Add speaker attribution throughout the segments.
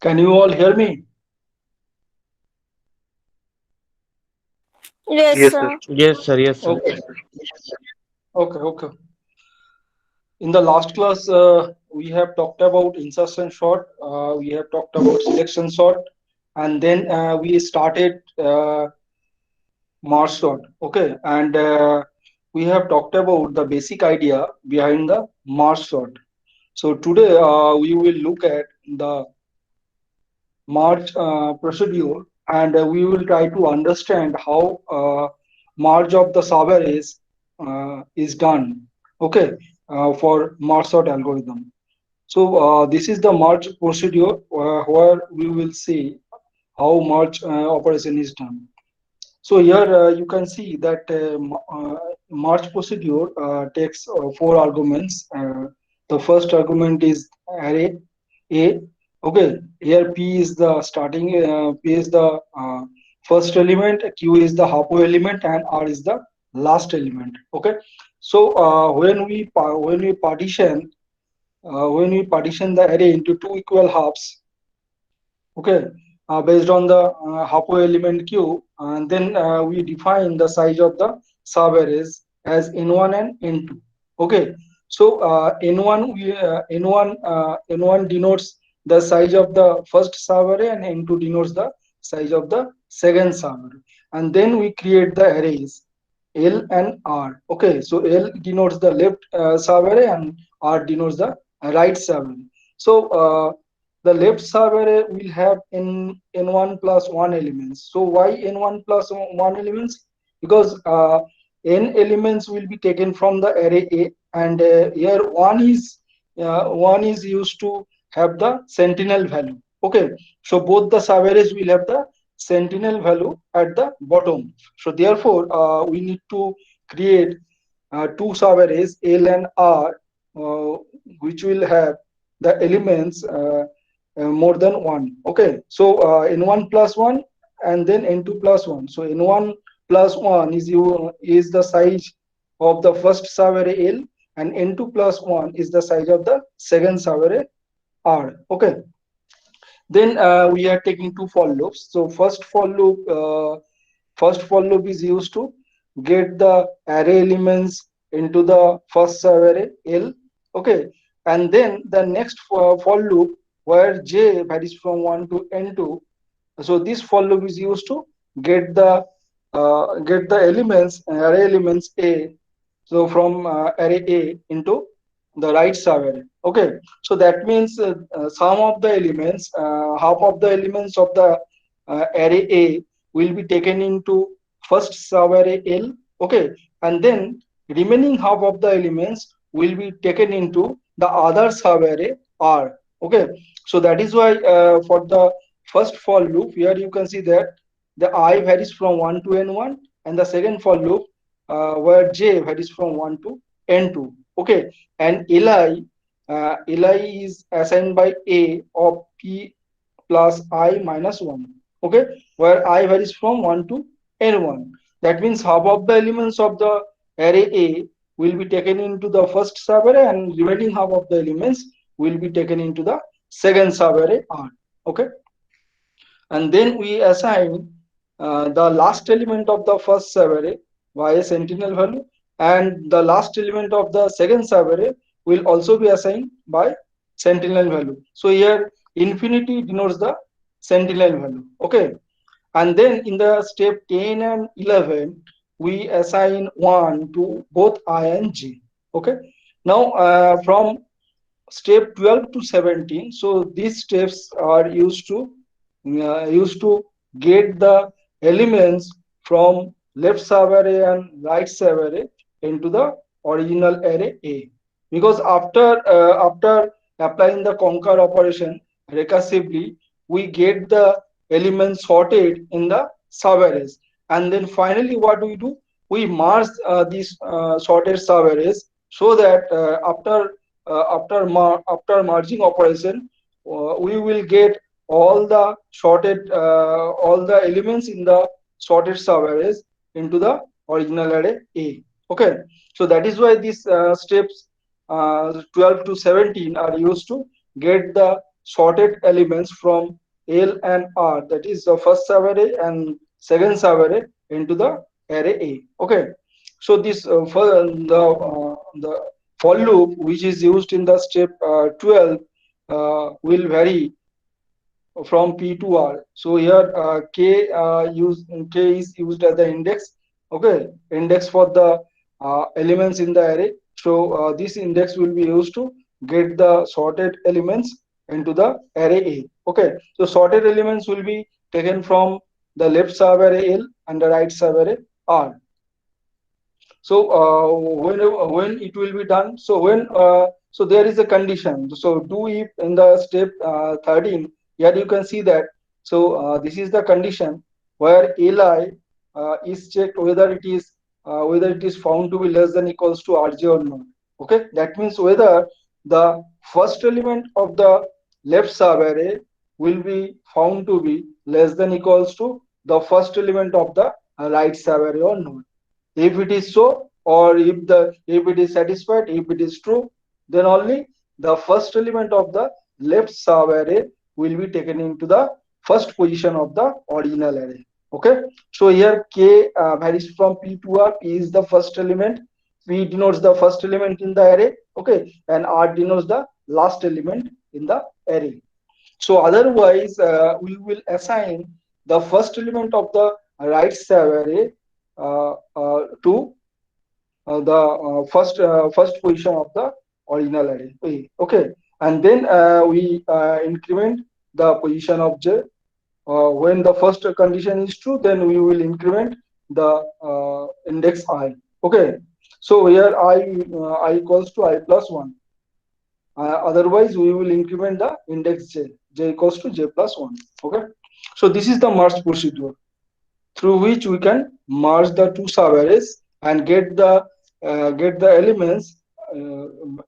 Speaker 1: Can you all hear me?
Speaker 2: Yes,
Speaker 3: Yes, sir.
Speaker 2: sir.
Speaker 4: Yes, sir. Yes, sir.
Speaker 1: Okay, okay. In the last class, we have talked about insertion sort, we have talked about selection sort, and then we started merge sort. Okay, and we have talked about the basic idea behind the merge sort. So today we will look at the merge procedure, and we will try to understand how merge of the is done. Okay, for merge sort algorithm. So this is the merge procedure where we will see how merge operation is done. So here you can see that merge procedure takes four arguments. The first argument is array A. Okay, here P is the starting, P is the first element, Q is the halfway element, and R is the last element. Okay, so when we partition the array into two equal halves, okay, based on the halfway element q, and then we define the size of the subarrays as n1 and n2. Okay, so n1 denotes the size of the first subarray, and n2 denotes the size of the second subarray, and then we create the arrays L and R. Okay, so L denotes the left subarray, and R denotes the right subarray. So the left subarray will have n1 plus 1 elements. So why n1 plus 1 elements? Because n elements will be taken from the array A, and here one is used to have the sentinel value. Okay, so both the subarrays will have the sentinel value at the bottom. So therefore we need to create two subarrays L and R, uh, which will have the elements more than one. Okay, so n1 plus 1 and then n2 plus 1. So n1 plus 1 is the size of the first subarray L, and n2 plus 1 is the size of the second subarray R. Okay, then we are taking two for loops. So first for loop is used to get the array elements into the first subarray L. Okay, and then the next for loop where j varies from 1 to n2. So this for loop is used to get the elements, array elements A, so from array A into the right subarray. Okay, so that means some of the elements, half of the elements of the array A will be taken into first subarray L. Okay, and then remaining half of the elements will be taken into the other subarray R. Okay, so that is why for the first for loop here you can see that the I varies from 1 to n1, and the second for loop where j varies from 1 to n2. Okay, and li is assigned by a of p plus I minus 1. Okay, where I varies from 1 to n1. That means half of the elements of the array A will be taken into the first subarray, and remaining half of the elements will be taken into the second subarray R. Okay, and then we assign the last element of the first subarray by a sentinel value, and the last element of the second subarray will also be assigned by sentinel value. So here infinity denotes the sentinel value. Okay, and then in the step 10 and 11 we assign 1 to both I and j. Okay, now from step 12 to 17, so these steps are used to get the elements from left subarray and right subarray into the original array A. Because after applying the conquer operation recursively, we get the elements sorted in the subarrays, and then finally what we do, we merge these sorted subarrays, so that after merging operation we will get all the elements in the sorted subarrays into the original array A. Okay, so that is why these steps 12 to 17 are used to get the sorted elements from L and R, that is the first subarray and second subarray, into the array A. Okay, so this for the for loop which is used in the step 12 will vary from P to R. So here K is used as the index. Okay, index for the elements in the array. So this index will be used to get the sorted elements into the array A. Okay, so sorted elements will be taken from the left subarray L and the right subarray R. So when it will be done, so when so there is a condition. So do if in the step 13, here you can see that. So this is the condition where li is checked whether it is found to be less than equals to rj or not. Okay, that means whether the first element of the left subarray will be found to be less than equals to the first element of the right subarray or not. If it is so, or if it is satisfied, if it is true, then only the first element of the left sub array will be taken into the first position of the original array. Okay, so here k varies from p to r. P is the first element, p denotes the first element in the array, okay, and r denotes the last element in the array. So otherwise, we will assign the first element of the right sub array to the first position of the original array. Okay, and then we increment the position of j. When the first condition is true, then we will increment the index I. Okay, so here I equals to I plus 1. Otherwise, we will increment the index j. J equals to j plus 1. Okay, so this is the merge procedure through which we can merge the two subarrays and get the uh,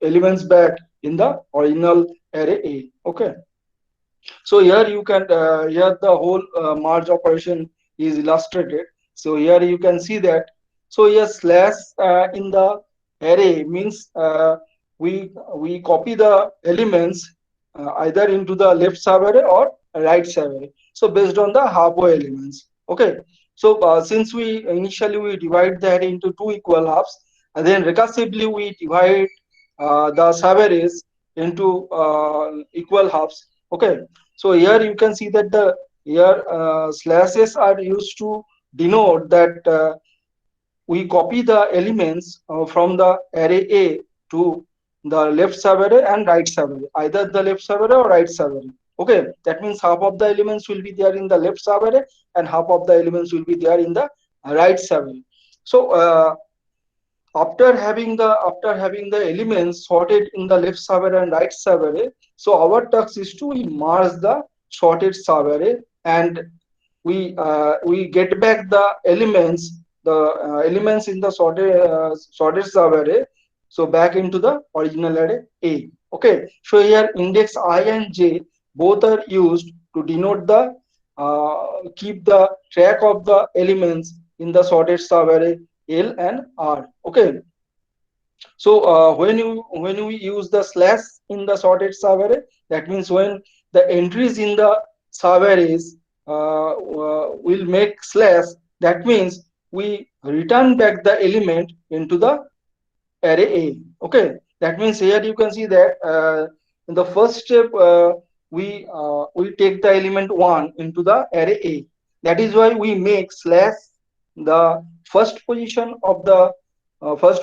Speaker 1: elements back in the original array A. Okay, so here you can here the whole merge operation is illustrated. So here you can see that. So here slash in the array means we copy the elements either into the left subarray or right subarray. So based on the halfway elements. Okay. So since we initially we divide the array into two equal halves, and then recursively we divide the subarrays into equal halves. Okay, so here you can see that the here slashes are used to denote that we copy the elements from the array A to the left subarray and right subarray, either the left subarray or right subarray. Okay, that means half of the elements will be there in the left subarray and half of the elements will be there in the right subarray. So after having the elements sorted in the left subarray and right subarray, so our task is to we merge the sorted subarray and we get back the elements in the sorted subarray, so back into the original array A. Okay, so here index I and j both are used to denote the keep the track of the elements in the sorted subarray L and R. Okay, so when we use the slash in the sorted subarray, that means when the entries in the subarrays will make slash, that means we return back the element into the array A. Okay, that means here you can see that in the first step we take the element 1 into the array A. That is why we make slash the first position of the right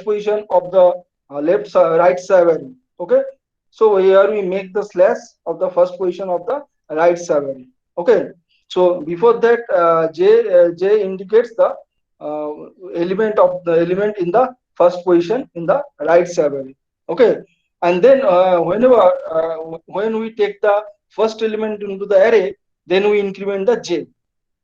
Speaker 1: subarray. Okay, so here we make the slash of the first position of the right subarray. Okay, so before that j indicates the uh, element in the first position in the right subarray. Okay, and then when we take the first element into the array, then we increment the j.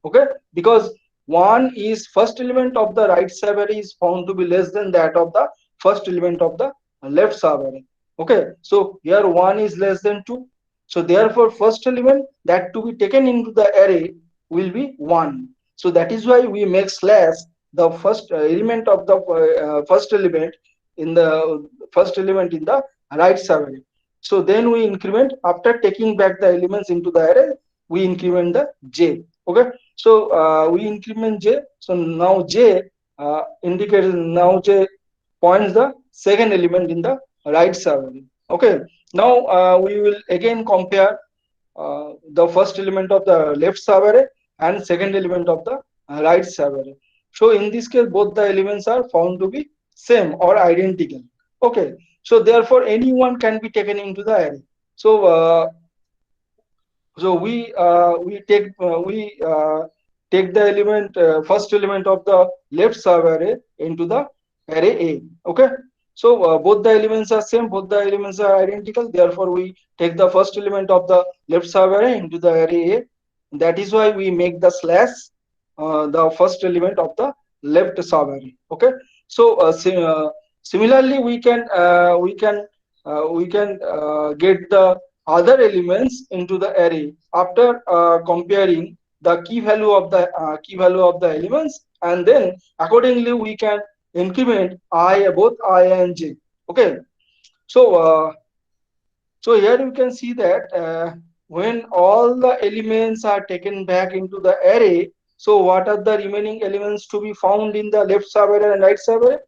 Speaker 1: Okay, because one is first element of the right subarray is found to be less than that of the first element of the left subarray. Okay, so here one is less than 2, so therefore first element that to be taken into the array will be 1. So that is why we make slash the first element of the first element in the right subarray. So then we increment after taking back the elements into the array, we increment the j. Okay. So we increment j. So now j indicates, now j points the second element in the right subarray. Okay. Now we will again compare the first element of the left subarray and second element of the right subarray. So in this case, both the elements are found to be same or identical. Okay, so therefore anyone can be taken into the array. So we take the element first element of the left subarray into the array A. Okay, so both the elements are same, both the elements are identical. Therefore, we take the first element of the left subarray into the array A. That is why we make the slash the first element of the left subarray. Okay, so similarly we can get the other elements into the array after comparing the key value of the elements, and then accordingly we can increment I, both I and j. Okay, so so here you can see that when all the elements are taken back into the array, so what are the remaining elements to be found in the left subarray and right subarray?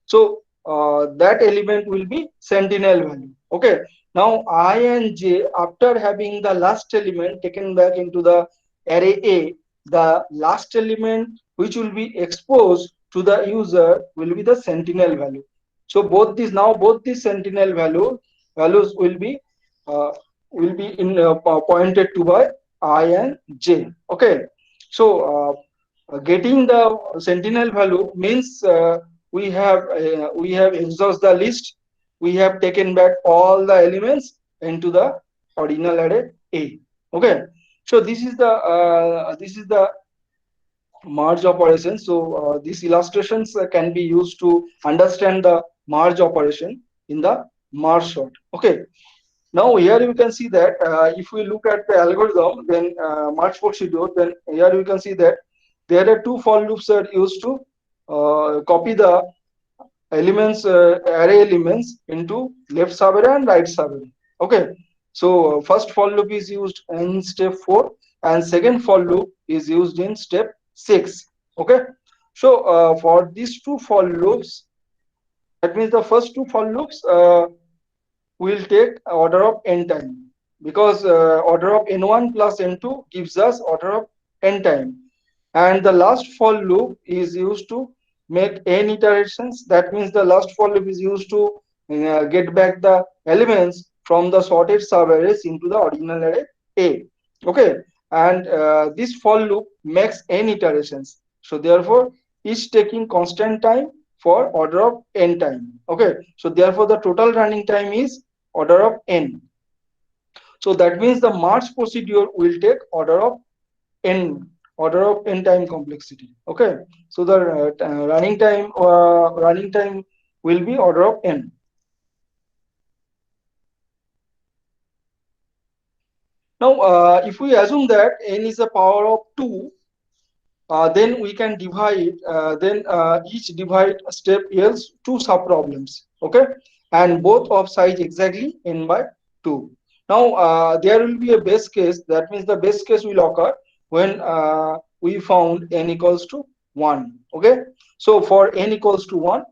Speaker 1: So that element will be sentinel value. Okay. Now I and j, after having the last element taken back into the array A, the last element which will be exposed to the user will be the sentinel value. So both these sentinel values uh, will be pointed to by I and j. Okay. So getting the sentinel value means we have exhausted the list. We have taken back all the elements into the ordinal array A. Okay. So this is the merge operation. So these illustrations can be used to understand the merge operation in the merge sort. Okay. Now here you can see that if we look at the algorithm, then merge procedure, then here you can see that there are two for loops are used to copy the elements, array elements into left subarray and right subarray. Okay, so first for loop is used in step 4 and second for loop is used in step 6. Okay, so for these two for loops, that means the first two for loops will take order of n time, because order of n1 plus n2 gives us order of n time, and the last for loop is used to make n iterations. That means the last for loop is used to get back the elements from the sorted subarrays into the original array A. Okay, and this for loop makes n iterations, so therefore each taking constant time for order of n time. Okay, so therefore the total running time is order of n. So that means the merge procedure will take n order of n time complexity. Okay, so the running time will be order of n. Now if we assume that n is a power of 2, then we can divide, then each divide step yields two sub problems. Okay, and both of size exactly n by 2. Now there will be a base case. That means the base case will occur when we found n equals to 1. Okay, so for n equals to 1,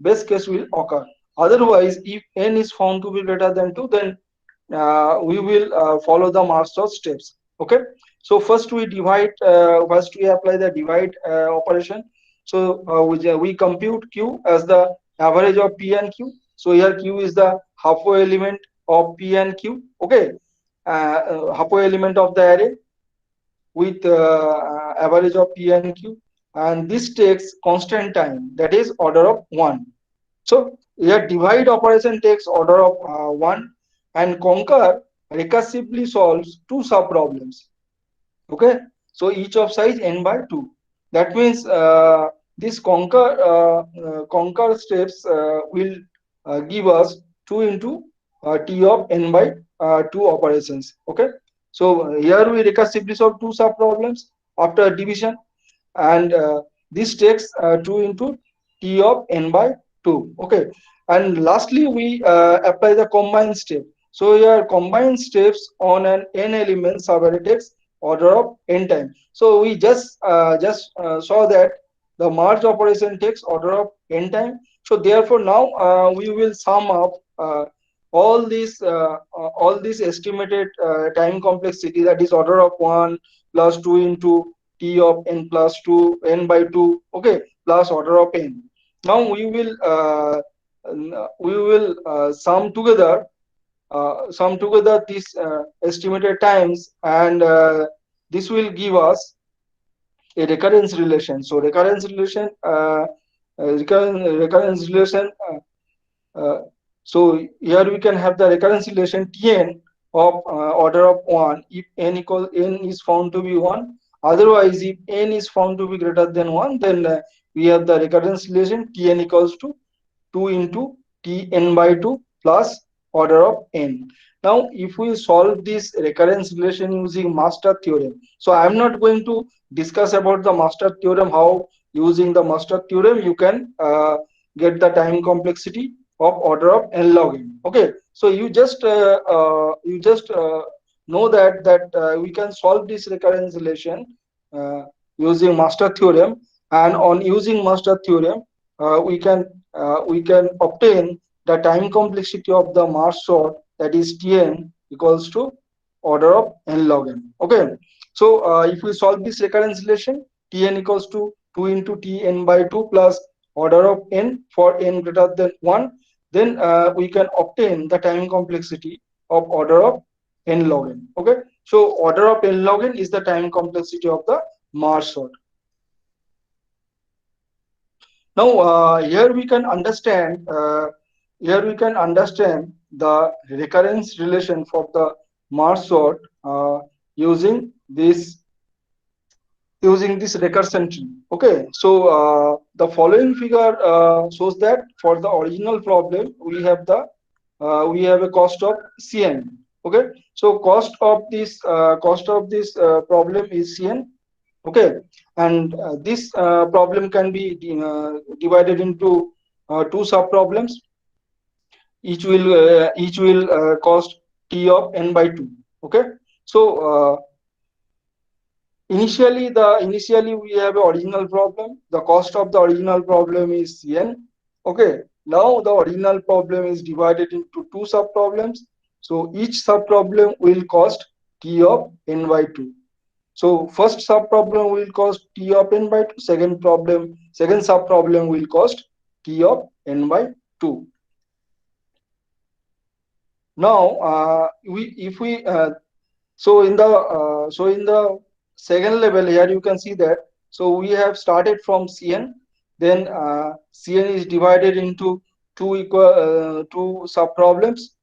Speaker 1: base case will occur. Otherwise, if n is found to be greater than 2, then we will follow the master steps. Okay, so first we apply the divide operation. So we compute q as the average of p and q. So here q is the halfway element of p and q. Okay, halfway element of the array with average of p and q, and this takes constant time, that is order of 1. So here divide operation takes order of 1, and conquer recursively solves two sub problems. Okay, so each of size n by 2. That means this conquer steps will give us 2 into t of n by 2 operations. Okay, so here we recursively solve two sub problems after division, and this takes 2 into t of n by 2. Okay, and lastly we apply the combine step. So here combined steps on an n element subarray takes order of n time. So we just saw that the merge operation takes order of n time. So therefore now we will sum up all these estimated time complexity, that is order of 1 plus 2 into t of n plus 2 n by 2, okay, plus order of n. Now we will sum together these estimated times, and this will give us a recurrence relation. So recurrence relation uh, so here we can have the recurrence relation Tn of order of 1 if n is found to be 1. Otherwise, if n is found to be greater than 1, then we have the recurrence relation Tn equals to 2 into Tn by 2 plus order of n. Now, if we solve this recurrence relation using master theorem, so I am not going to discuss about the master theorem, how using the master theorem you can get the time complexity of order of n log n. Okay, so you just know that we can solve this recurrence relation uh, using master theorem, and on using master theorem we can obtain the time complexity of the mass sort, that is Tn equals to order of n log n. Okay, so if we solve this recurrence relation, Tn equals to 2 into Tn by 2 plus order of n for n greater than 1, then we can obtain the time complexity of order of n log n. Okay, so order of n log n is the time complexity of the Mars sort. Now here we can understand the recurrence relation for the Mars sort using this recursion tree. Okay, so the following figure shows that for the original problem we have a cost of Cn. Okay, so cost of this problem is Cn. Okay, and this problem can be divided into two sub problems. Each will cost t of n by 2. Okay, so initially we have an original problem. The cost of the original problem is Cn. Okay, now the original problem is divided into two sub problems. So each sub problem will cost t of n by 2. So first sub problem will cost t of n by 2. Second sub problem will cost t of n by 2. Now we if we so in the second level here you can see that, so we have started from Cn, then Cn is divided into two sub problems,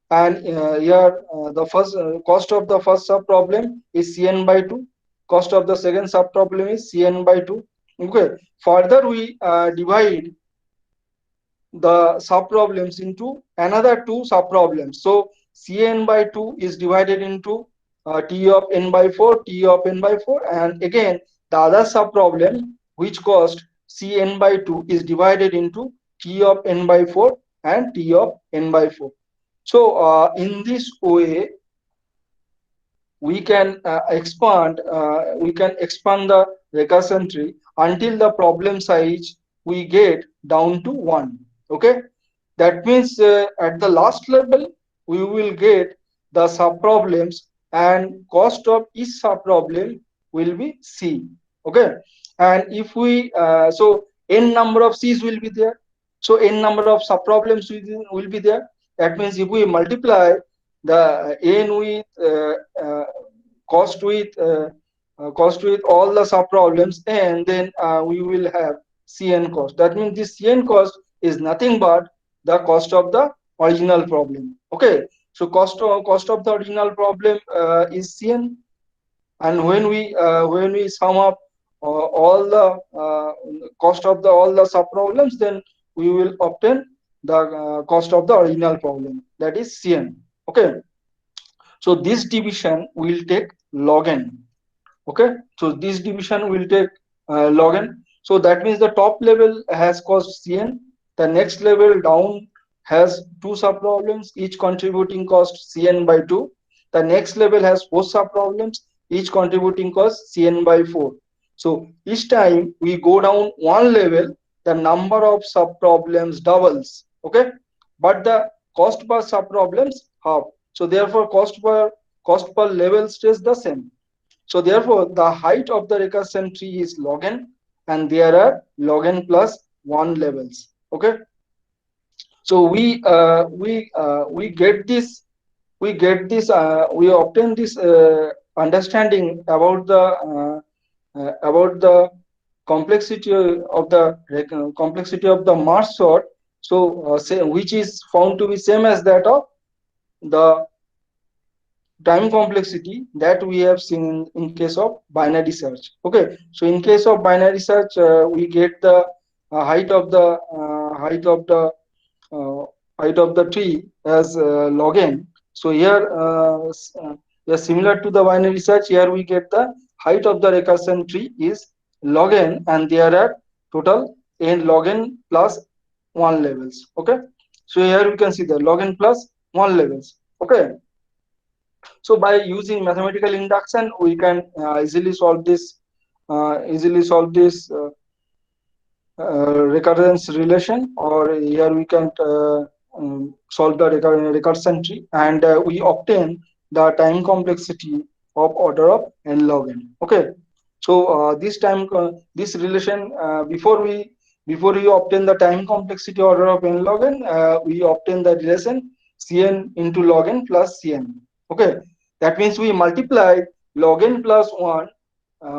Speaker 1: and here the first cost of the first sub problem is Cn by 2, cost of the second sub problem is Cn by 2. Okay, further we divide the sub problems into another two sub problems. So Cn by 2 is divided into t of n by 4, t of n by 4, and again the other sub problem which cost Cn by 2 is divided into t of n by 4 and t of n by 4. So in this way we can expand the recursion tree until the problem size we get down to 1. Okay, that means at the last level we will get the sub problems, and cost of each sub problem will be C. Okay, and if we so n number of C's will be there, so n number of sub problems will be there. That means if we multiply the n with cost with cost with all the sub problems, and then we will have Cn cost. That means this Cn cost is nothing but the cost of the original problem. Okay, so cost of the original problem is Cn, and when we sum up all the cost of the all the sub problems, then we will obtain the cost of the original problem, that is Cn. Okay, so this division will take log n. Okay, so this division will take log n. So that means the top level has cost Cn, the next level down has two subproblems, each contributing cost Cn by 2. The next level has four subproblems, each contributing cost Cn by 4. So each time we go down one level, the number of subproblems doubles. Okay, but the cost per subproblems half. So therefore, cost per level stays the same. So therefore, the height of the recursion tree is log n, and there are log n plus 1 levels. Okay, so we obtain this understanding about the complexity of the complexity of the merge sort. So say, which is found to be same as that of the time complexity that we have seen in case of binary search. Okay, so in case of binary search, we get the height of the uh, height of the tree as log n. So here, yeah, similar to the binary search, here we get the height of the recursion tree is log n, and there are total n log n plus 1 levels. Okay, so here we can see the log n plus 1 levels. Okay, so by using mathematical induction, we can easily solve this recurrence relation, or here we can solve the recursion tree, and we obtain the time complexity of order of n log n. Okay, so this relation, before we obtain the time complexity order of n log n, we obtain the relation Cn into log n plus Cn. Okay, that means we multiply log n plus 1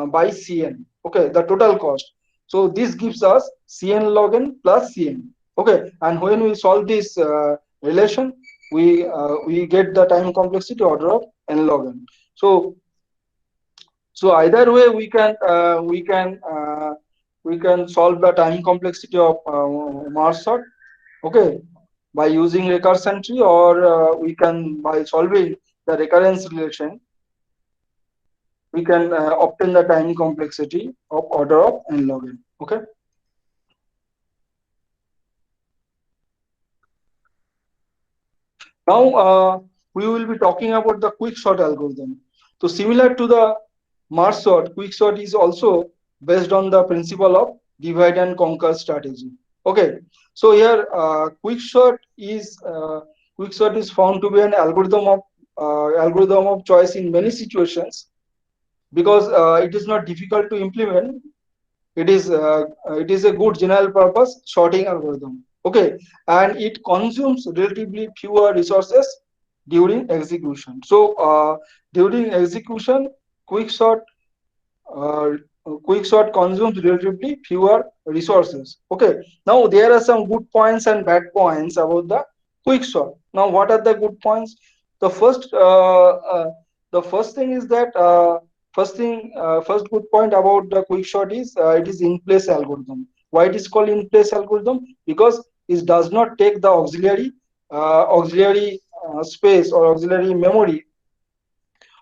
Speaker 1: by Cn. Okay, the total cost. So this gives us Cn log n plus Cn. Okay, and when we solve this relation, we get the time complexity order of n log n. So either way we can solve the time complexity of merge sort. Okay, by using recursion tree, or we can, by solving the recurrence relation, we can obtain the time complexity of order of n log n. Okay. Now we will be talking about the quick sort algorithm. So similar to the merge sort, quick sort is also based on the principle of divide and conquer strategy. Okay. So here quick sort is found to be an algorithm of choice in many situations, because it is not difficult to implement. It is a good general purpose sorting algorithm. Okay, and it consumes relatively fewer resources during execution. So during execution, quicksort uh, quicksort consumes relatively fewer resources. Okay, now there are some good points and bad points about the quicksort. Now what are the good points? The first the first thing is that first good point about the quicksort is it is in place algorithm. Why it is called in place algorithm? Because it does not take the auxiliary space or auxiliary memory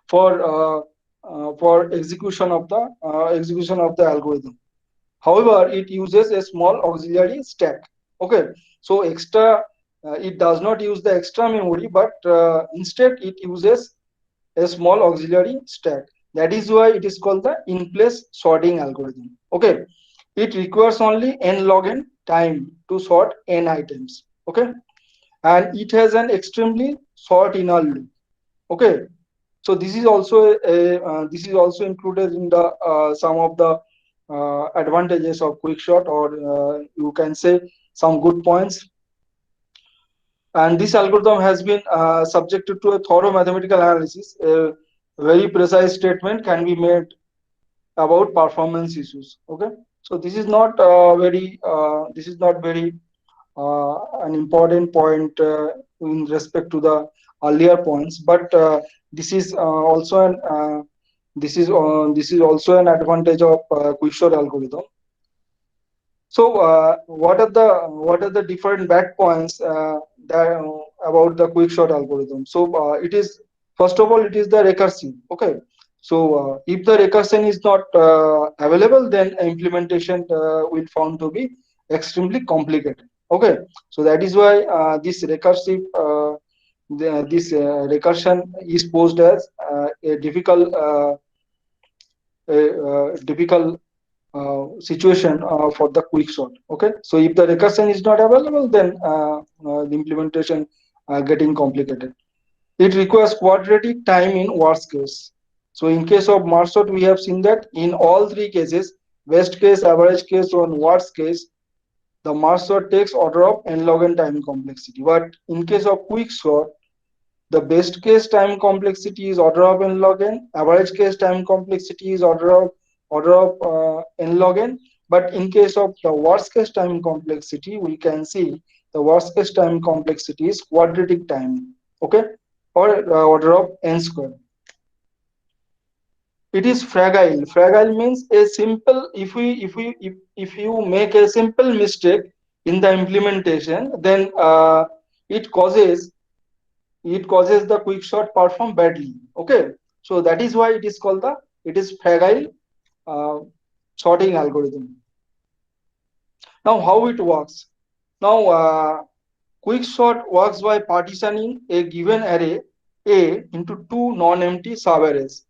Speaker 1: for execution of the algorithm. However, it uses a small auxiliary stack. Okay, so it does not use the extra memory, but instead it uses a small auxiliary stack. That is why it is called the in-place sorting algorithm. Okay, it requires only n log n time to sort n items. Okay, and it has an extremely short inner loop. Okay, so this is also included in the some of the advantages of quickshot, or you can say some good points. And this algorithm has been subjected to a thorough mathematical analysis. A very precise statement can be made about performance issues. Okay, so this is not very an important point in respect to the earlier points, but this is also an advantage of quickshot algorithm. So what are the different bad points about the quickshot algorithm? So it is, first of all, it is the recursion. Okay, so if the recursion is not available, then implementation will found to be extremely complicated. Okay, so that is why this recursive this recursion is posed as a difficult situation for the quick sort. Okay, so if the recursion is not available, then the implementation getting complicated. It requires quadratic time in worst case. So in case of merge sort, we have seen that in all three cases, best case, average case, or worst case, the merge sort takes order of n log n time complexity. But in case of quick sort, the best case time complexity is order of n log n. Average case time complexity is order of n log n. But in case of the worst case time complexity, we can see the worst case time complexity is quadratic time. Okay, or order of n square. It is fragile. Fragile means a simple. If you make a simple mistake in the implementation, then it causes the quick sort perform badly. Okay, so that is why it is fragile uh, sorting algorithm. Now how it works? Now quick sort works by partitioning a given array A into two non-empty subarrays,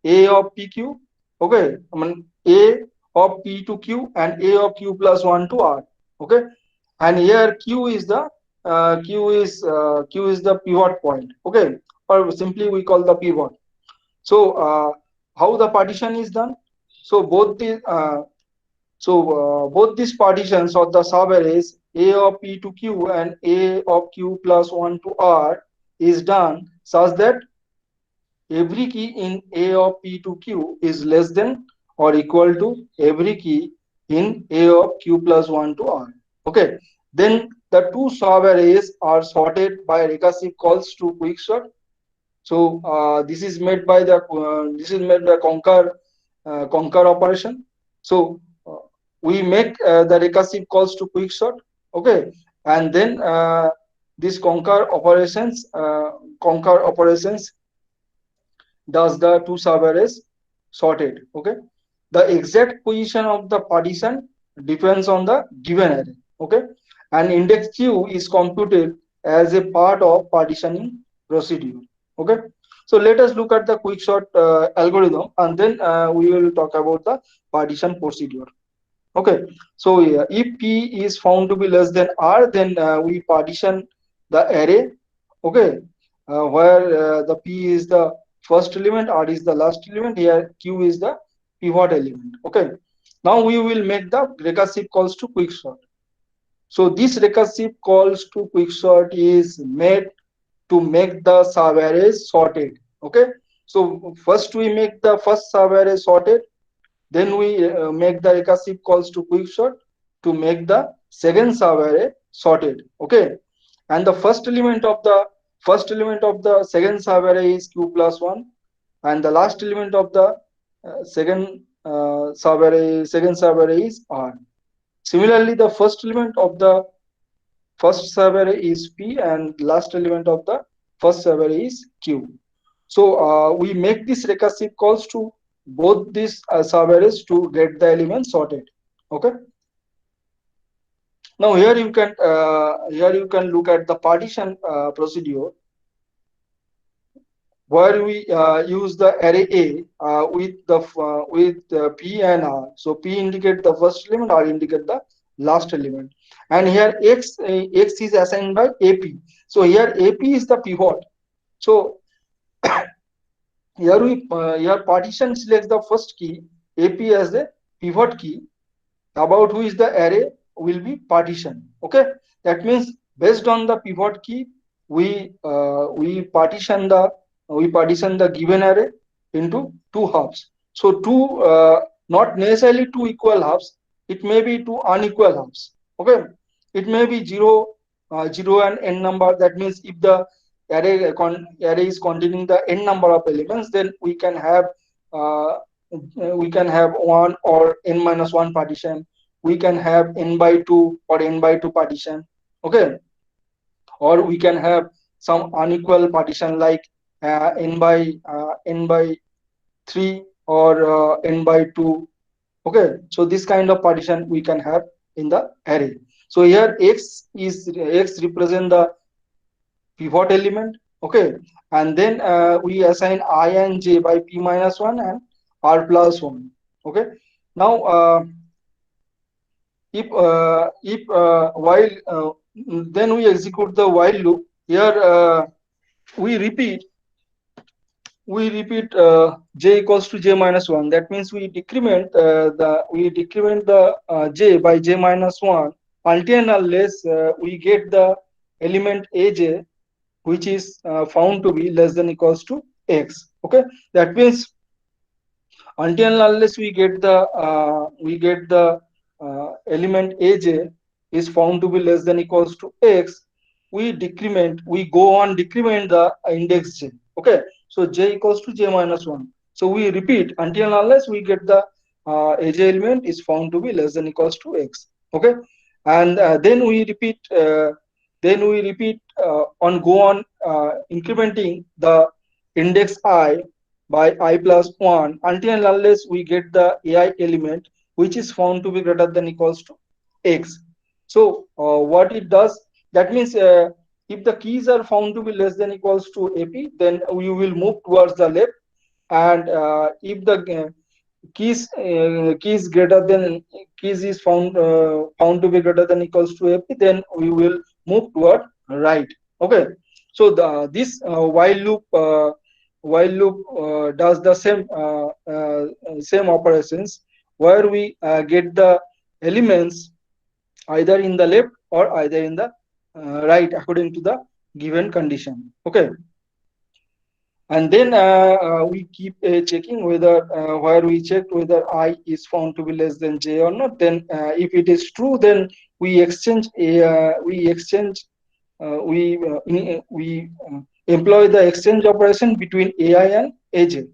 Speaker 1: A of PQ, okay, I mean A of P to Q and A of Q plus 1 to R, okay, and here Q is the pivot point, okay, or simply we call the pivot. So how the partition is done? So both these partitions of the subarrays A of P to Q and A of Q plus 1 to R is done such that every key in A of P to Q is less than or equal to every key in A of Q plus 1 to R. Okay. Then the two subarrays are sorted by recursive calls to quicksort. So this is made by conquer operation. So we make the recursive calls to quicksort. Okay, and then these conquer operations does the two subarrays sorted. Okay, the exact position of the partition depends on the given array. Okay, and index q is computed as a part of partitioning procedure. Okay, so let us look at the quicksort algorithm, and then we will talk about the partition procedure. Okay, so if p is found to be less than r, then we partition the array. Okay, where the p is the first element, r is the last element. Here q is the pivot element. Okay, now we will make the recursive calls to quicksort. So this recursive calls to quicksort is made to make the subarrays sorted. Okay, so first we make the first subarray sorted, then we make the recursive calls to quicksort to make the second subarray sorted. Okay, and the first element of the second subarray is q plus 1, and the last element of the second subarray is r. Similarly, the first element of the first subarray is p, and last element of the first subarray is q. So we make these recursive calls to both these subarrays to get the elements sorted. Okay. Now here you can look at the partition procedure, where we use the array A with P and R. So P indicate the first element, R indicate the last element, and here X is assigned by AP. So here AP is the pivot. So here partition selects the first key AP as the pivot key about which the array will be partitioned. Okay, that means based on the pivot key, we partition the given array into two halves. So two not necessarily two equal halves, it may be two unequal halves. Okay, it may be 0 and n number. That means if the array is containing the n number of elements, then uh, we can have 1 or n minus 1 partition. We can have n by 2 or n by 2 partition. Okay, or we can have some unequal partition like n by 3 or n by 2. Okay, so this kind of partition we can have in the array. So here x represent the pivot element, okay, and then we assign I and j by p minus 1 and r plus 1, okay. Now if while then we execute the while loop. Here we repeat we repeat j equals to j minus 1. That means we decrement the j by j minus 1 until and unless we get the element aj, which is found to be less than equals to x, okay. That means until and unless we get the element aj is found to be less than equals to x, we go on decrement the index j, okay. So j equals to j minus 1. So we repeat until and unless we get the aj element is found to be less than equals to x, okay. And then we repeat on go on incrementing the index I by I plus 1 until and unless we get the AI element which is found to be greater than equals to x. So what it does, that means if the keys are found to be less than equals to AP, then we will move towards the left, and if the keys greater than keys is found to be greater than equals to AP, then we will move toward right, okay. So this while loop does the same operations where we get the elements either in the left or either in the right according to the given condition, okay. And then we keep checking whether where we checked whether I is found to be less than j or not. Then if it is true, then we exchange a we exchange we employ the exchange operation between ai and aj,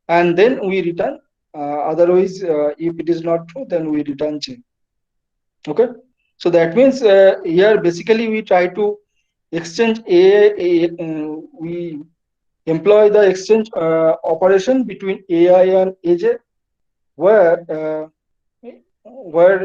Speaker 1: and then we return. Otherwise, if it is not true, then we return j, okay. So that means here basically we try to exchange we employ the exchange operation between AI and AJ, where where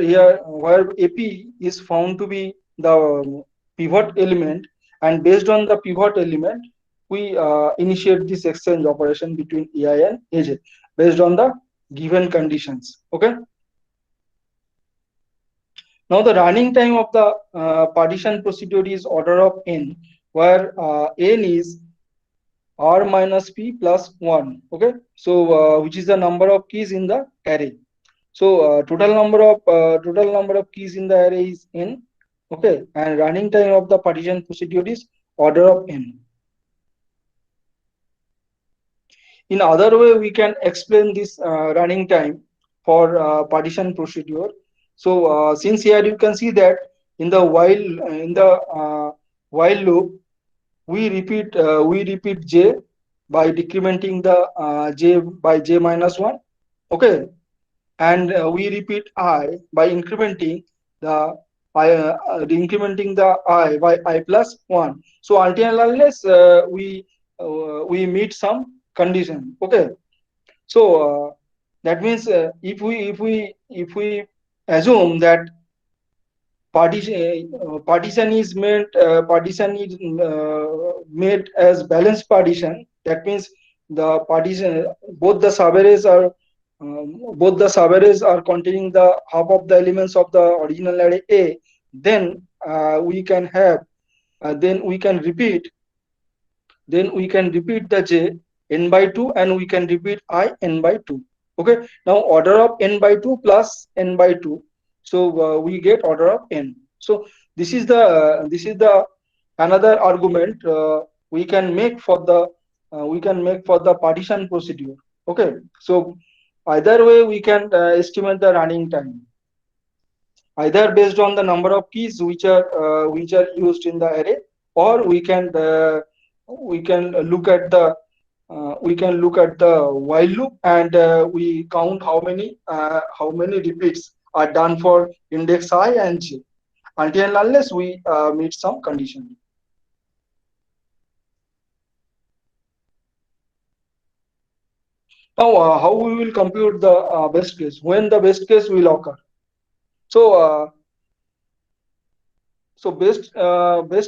Speaker 1: AP is found to be the pivot element, and based on the pivot element, we initiate this exchange operation between AI and AJ based on the given conditions. Okay. Now the running time of the partition procedure is order of n, where n is r minus p plus 1, okay. So which is the number of keys in the array. So total number of keys in the array is n, okay, and running time of the partition procedure is order of n. In other way we can explain this running time for partition procedure. So since here you can see that in the while loop we repeat j by decrementing the j by j minus 1, okay, and we repeat I by incrementing the I by I plus 1. So until and unless we meet some condition, okay. So that means if we assume that partition is made as balanced partition. That means the partition both the subarrays are containing the half of the elements of the original array A. Then we can have then we can repeat the j n by 2, and we can repeat I n by 2, okay. Now order of n by 2 plus n by 2, so we get order of n. So this is the another argument we can make for the partition procedure, okay. So either way we can estimate the running time, either based on the number of keys which are used in the array, or we can look at the while loop, and we count how many repeats are done for index I and j until and unless we meet some condition. Now how we will compute the best case, when the best case will occur. So So best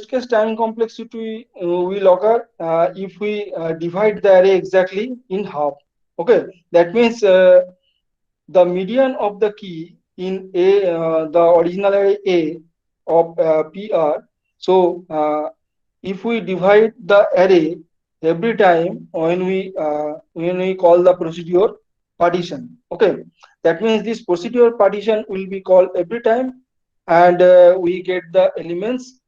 Speaker 1: case time complexity will occur if we divide the array exactly in half. Okay, that means the median of the key in the original array A of PR. So if we divide the array every time when we call the procedure partition, okay, that means this procedure partition will be called every time, and we get the elements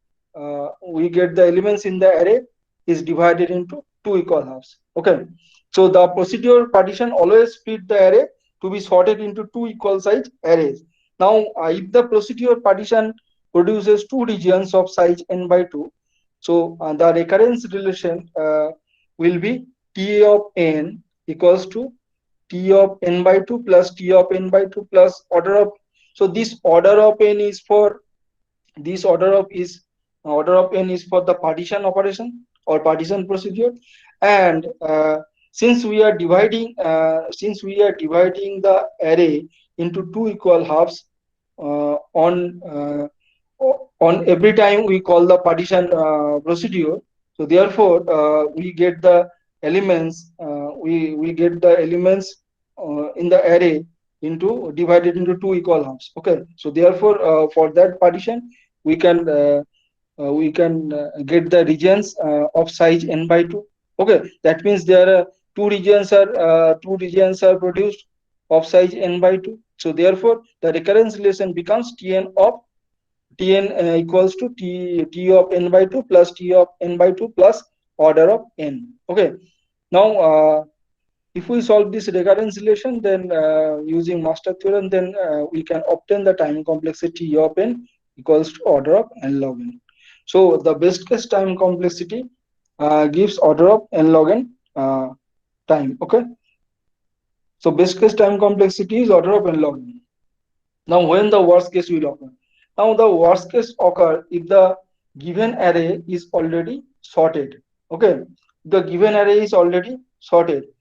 Speaker 1: in the array is divided into two equal halves. Okay, so the procedure partition always split the array to be sorted into two equal size arrays. Now if the procedure partition produces two regions of size n by 2, so the recurrence relation will be T of n equals to T of n by 2 plus T of n by 2 plus order of. So this order of n is for this order of n is for the partition operation or partition procedure. And since we are dividing the array into two equal halves on every time we call the partition procedure, so therefore we get the elements in the array into divided into two equal halves. Okay, so therefore for that partition we can get the regions of size n by 2. Okay, that means there are two regions are produced of size n by 2. So therefore the recurrence relation becomes Tn equals to t of n by 2 plus t of n by 2 plus order of n. Okay, now if we solve this recurrence relation, then using master theorem, then we can obtain the time complexity of n equals to order of n log n. So the best case time complexity gives order of n log n time. Okay, so best case time complexity is order of n log n. Now when the worst case will occur? Now the worst case occur if the given array is already sorted. Okay, the given array is already sorted.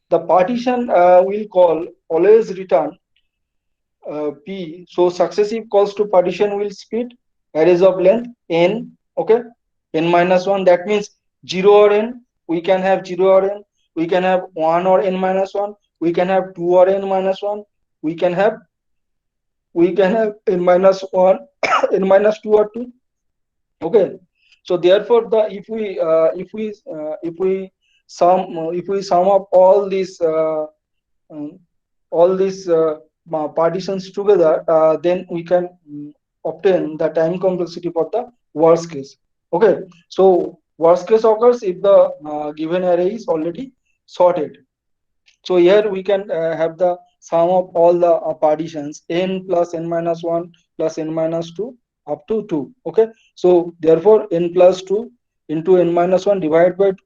Speaker 1: The partition will call always return p. So successive calls to partition will split arrays of length n. Okay, n minus 1. That means 0 or n. We can have 0 or n. We can have 1 or n minus 1. We can have 2 or n minus 1. We can have n minus 1 n minus 2 or 2. Okay, so therefore the if we sum up um, all these partitions together, then we can obtain the time complexity for the worst case. Okay, so worst case occurs if the given array is already sorted. So here we can have the sum of all the partitions n plus n minus 1 plus n minus 2 up to 2. Okay, so therefore n plus 2 into n minus 1 divided by 2,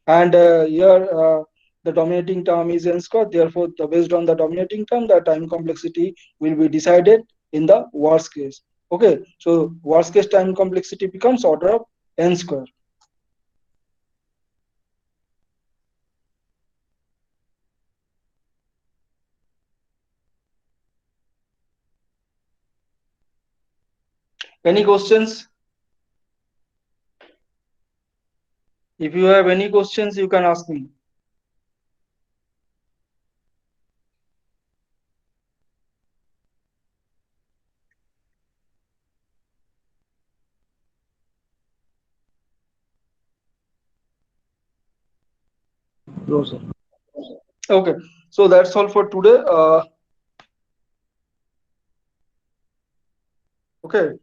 Speaker 1: and here the dominating term is n square. Therefore based on the dominating term, the time complexity will be decided in the worst case. Okay, so worst case time complexity becomes order of n square. Any questions? If you have any questions, you can ask me.
Speaker 2: No, sir.
Speaker 1: Okay, so that's all for today. Okay,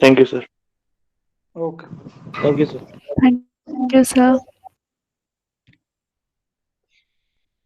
Speaker 2: Thank you, sir.
Speaker 1: okay.
Speaker 2: Thank you, sir.
Speaker 3: Thank you, sir.